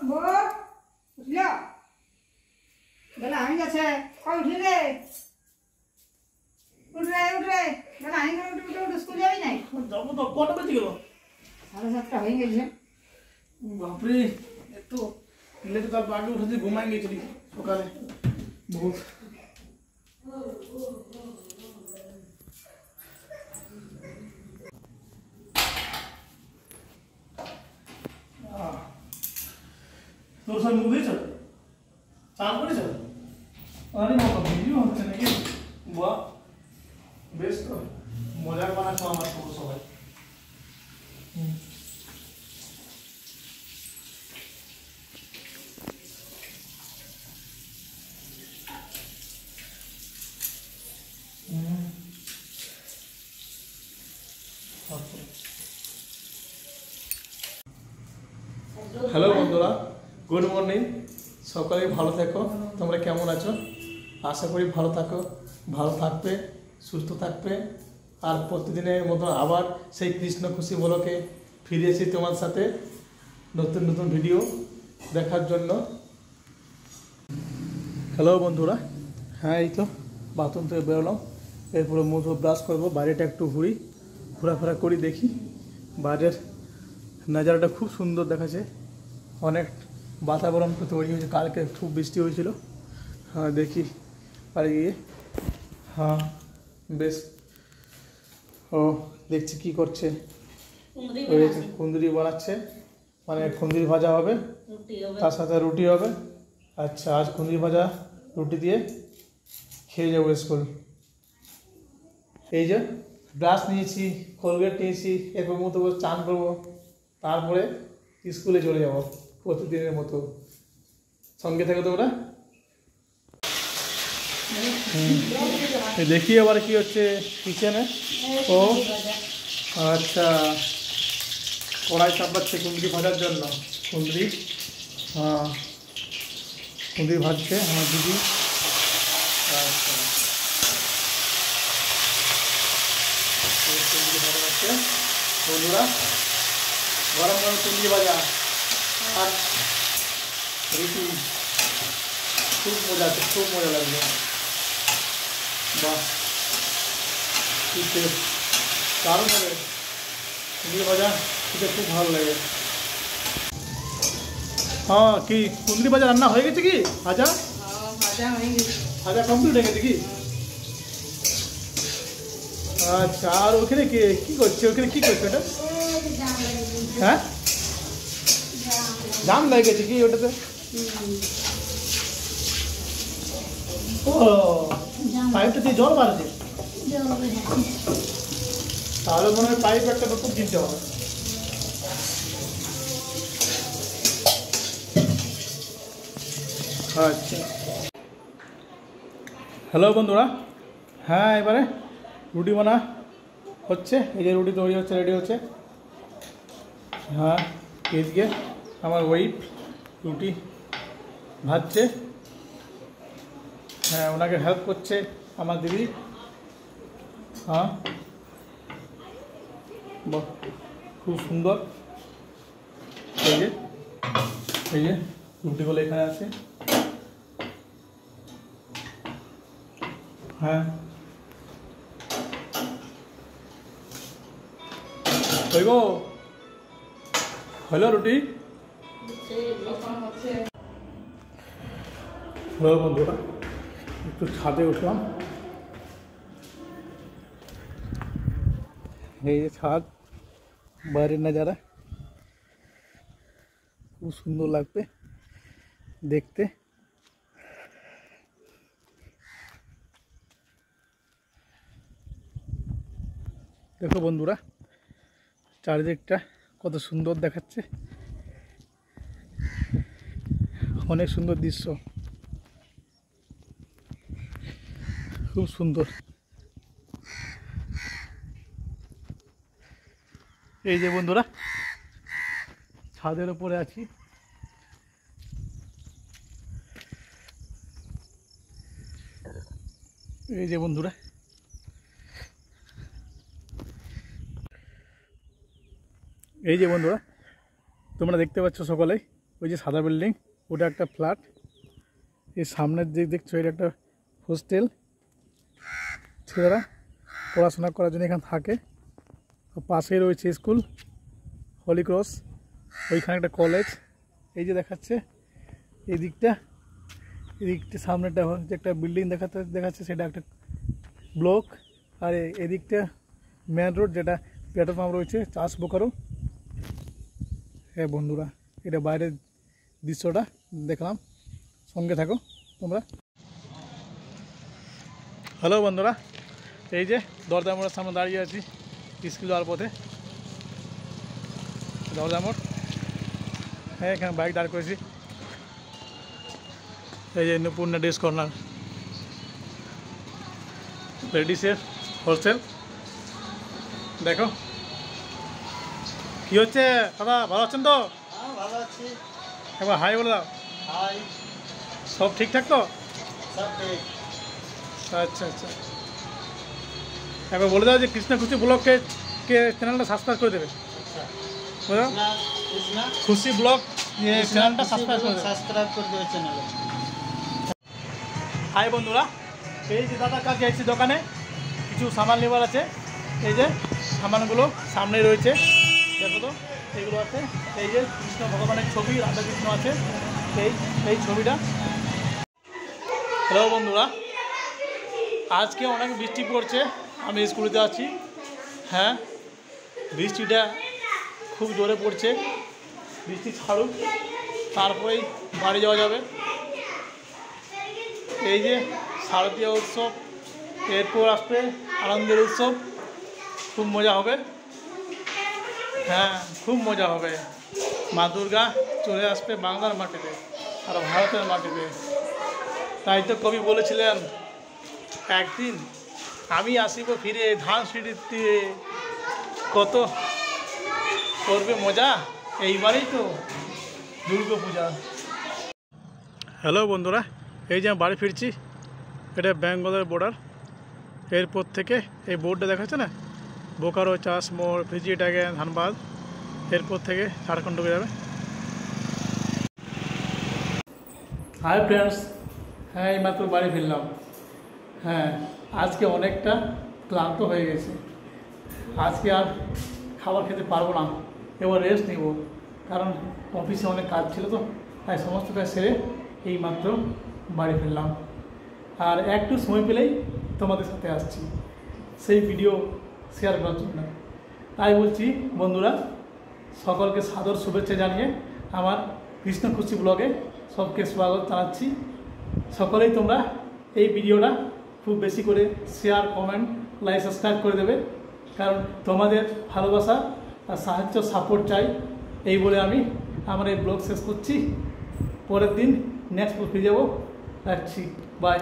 উঠলো বেলা আমি গেছে কই উঠলি রে উঠ রে বেলা আমি উঠে স্কুল যাবি নাই যাবো তো কটা বেজে গেল 7:30 হয়ে গেছে বাপরে এত লেট কাল আগে উঠে ঘুমাই গেছিলি সকালে বহুত তোর সব মুখ দিয়েছ চান করেছ আরে বাবা ভিডিও হচ্ছে নাকি বাহ বেশ তো মজার বানাচ্ছ আমার সবাই হ্যালো বন্ধুরা গুড মর্নিং সকালে ভালো থেকো তোমরা কেমন আছো আশা করি ভালো থাকো ভালো থাকবে সুস্থ থাকবে আর প্রতিদিনের মতো আবার সেই কৃষ্ণ খুশি বলকে ফিরে এসেছি তোমার সাথে নতুন নতুন ভিডিও দেখার জন্য হ্যালো বন্ধুরা হ্যাঁ এই তো বাথরুম থেকে বেরোলাম এরপরে মুখ ব্রাশ করবো বাইরেটা একটু ঘোরাফেরা করি দেখি বাইরের নাজারাটা খুব সুন্দর দেখাচ্ছে অনেক বাতাবরণ তৈরি হয়েছে কালকে খুব বৃষ্টি হয়েছিল হ্যাঁ দেখি পারে গিয়ে হ্যাঁ বেশ ও দেখছি কি করছে কুন্দরি বানাচ্ছে মানে কুন্দরি ভাজা হবে তার সাথে রুটি হবে আচ্ছা আজ কুন্দরি ভাজা রুটি দিয়ে খেয়ে যাবো স্কুল এই যে ব্রাশ নিয়েছি কোলগেট নিয়েছি এরপর মতো করে চান করবো তারপরে স্কুলে চলে যাব প্রতিদিনের মতো সঙ্গে থাকো তোমরা দেখি এবার কি হচ্ছে কিচেনে ও আচ্ছা কড়াই চাপাচ্ছে কুন্দরি ভাজার জন্য কুন্দরি হ্যাঁ কুন্দরি ভাজছে আমার দিদি আচ্ছা কুন্দরি ভাজা হচ্ছে বন্ধুরা গরম গরম কুন্দরি ভাজা আর রুটি খুব মজা লাগবে বাহ দারুণ হবে কুন্দরি ভাজা খেতে খুব ভালো লাগে হ্যাঁ কি কুন্দরি ভাজা রান্না হয়ে গেছে কি ভাজা ভাজা কমপ্লিট হয়ে গেছে কি আচ্ছা আর ওখানে কি করছে ওখানে কি করছে ওটা হ্যাঁ জাম লেগে গেছে কি ওটাতে ও পাইপটা দিয়ে জল বাড়ছে তাহলে মনে হয় পাইপ একটা নতুন কিনতে হবে আচ্ছা হ্যালো বন্ধুরা হ্যাঁ এবারে রুটি বানা হচ্ছে এই যে রুটি তৈরি হচ্ছে রেডি হচ্ছে হ্যাঁ এদিকে আমার ওয়াইফ রুটি ভাজছে হ্যাঁ ওনাকে হেল্প করছে আমার দিদি হ্যাঁ বাহ খুব সুন্দর এই যে রুটিগুলো এখানে আছে হ্যাঁ হইব হলো রুটি হ্যালো বন্ধুরা একটু ছাদে উঠলাম এই যে ছাদ বাইরের নাজারা খুব সুন্দর লাগবে দেখতে দেখো বন্ধুরা চারিদিকটা কত সুন্দর দেখাচ্ছে অনেক সুন্দর দৃশ্য খুব সুন্দর এই যে বন্ধুরা ছাদের উপরে আছি এই যে বন্ধুরা তোমরা দেখতে পাচ্ছ সকলেই ওই যে সাদা বিল্ডিং ওটা একটা ফ্ল্যাট, এই সামনের দিক দেখছো এটা একটা হোস্টেল, ছেলেরা পড়াশোনা করার জন্য এখানে থাকে। পাশেই রয়েছে স্কুল হলি ক্রস, ওইখানে একটা কলেজ। এই যে দেখাচ্ছে এই দিকটা সামনেটা হচ্ছে একটা বিল্ডিং দেখাচ্ছে, সেটা একটা ব্লক। আর এদিকটা মেন রোড, যেটা পেট্রোল পাম্প রয়েছে, চাষ বোকারো। হ্যাঁ বন্ধুরা, এটা বাইরের দৃশ্যটা দেখলাম, সঙ্গে থাকো তোমরা। হ্যালো বন্ধুরা, এই যে দরজা মোড়ের সামনে দাঁড়িয়ে আছি স্কুল যাওয়ার পথে। দরজা মোড়, হ্যাঁ এখানে বাইক দাঁড় করেছি। এই যে নূপুরনা ড্রেস কর্নার, লেডিসের হোলসেল। দেখো কি হচ্ছে দাদা, ভালো আছেন তো? ভালো আছি। একবার হাই বলে দাও। হাই। সব ঠিকঠাক তো? সব ঠিক। আচ্ছা আচ্ছা, একবার বলে দাও যে কৃষ্ণখুশি ব্লগকে চ্যানেলটা সাবস্ক্রাইব করে দেবে। বুঝলো, খুশি ব্লগ চ্যানেলটা সাবস্ক্রাইব করে দেবে। সাবস্ক্রাইব করে দেবে চ্যানেলে। হাই বন্ধুরা, এই যে দাদার কাছে এসেছি দোকানে, কিছু সামান নেবার আছে। এই যে সামানগুলো সামনেই রয়েছে, দেখো তো এইগুলো আছে। এই যে কৃষ্ণ ভগবানের ছবি, রাধাকৃষ্ণ আছে, এই ছবিটা। হ্যালো বন্ধুরা, আজকে অনেক বৃষ্টি পড়ছে, আমি স্কুলেতে আছি। হ্যাঁ বৃষ্টিটা খুব জোরে পড়ছে, বৃষ্টি ছাড়ুক তারপরেই বাড়ি যাওয়া যাবে। এই যে শারদীয় উৎসব, এরপর আসবে আনন্দের উৎসব, খুব মজা হবে। হ্যাঁ খুব মজা হবে, মা দুর্গা চলে আসবে বাংলার মাটিতে আর ভারতের মাটিতে। তাই তো কবি বলেছিলেন, একদিন আমি আসিব ফিরে ধান সিঁড়িতে, কত করবে মজা, এইবারেই তো দুর্গা পূজা। হ্যালো বন্ধুরা, এই যে আমি বাড়ি ফিরছি, এটা বেঙ্গলের বর্ডার। এরপর থেকে এই বোর্ডটা দেখাচ্ছে না, বোকারো, চাষ মোড়, ভিজিটাগেন, ধানবাদ। এরপর থেকে ঝাড়খণ্ড ঢুকে যাবে। হাই ফ্রেন্ডস, হ্যাঁ এইমাত্র বাড়ি ফিরলাম। হ্যাঁ আজকে অনেকটা ক্লান্ত হয়ে গেছে, আজকে আর খাবার খেতে পারবো না, এবার রেস্ট নিব। কারণ অফিসে অনেক কাজ ছিল তো, তাই সমস্ত কাজ সেরে এইমাত্র বাড়ি ফিরলাম। আর একটু সময় পেলেই তোমাদের সাথে আসছি সেই ভিডিও শেয়ার করার জন্য। তাই বলছি বন্ধুরা, সকলকে সাদর শুভেচ্ছা জানিয়ে আমার কৃষ্ণখুশি ব্লগে সবকে স্বাগত জানাচ্ছি। সকলেই তোমরা এই ভিডিওটা খুব বেশি করে শেয়ার, কমেন্ট, লাইক, সাবস্ক্রাইব করে দেবে। কারণ তোমাদের ভালোবাসা আর সাহায্য, সাপোর্ট চাই। এই বলে আমি আমার এই ব্লগ শেষ করছি। পরের দিন নেক্সট ফিরে যাবো। রাখছি, বাই।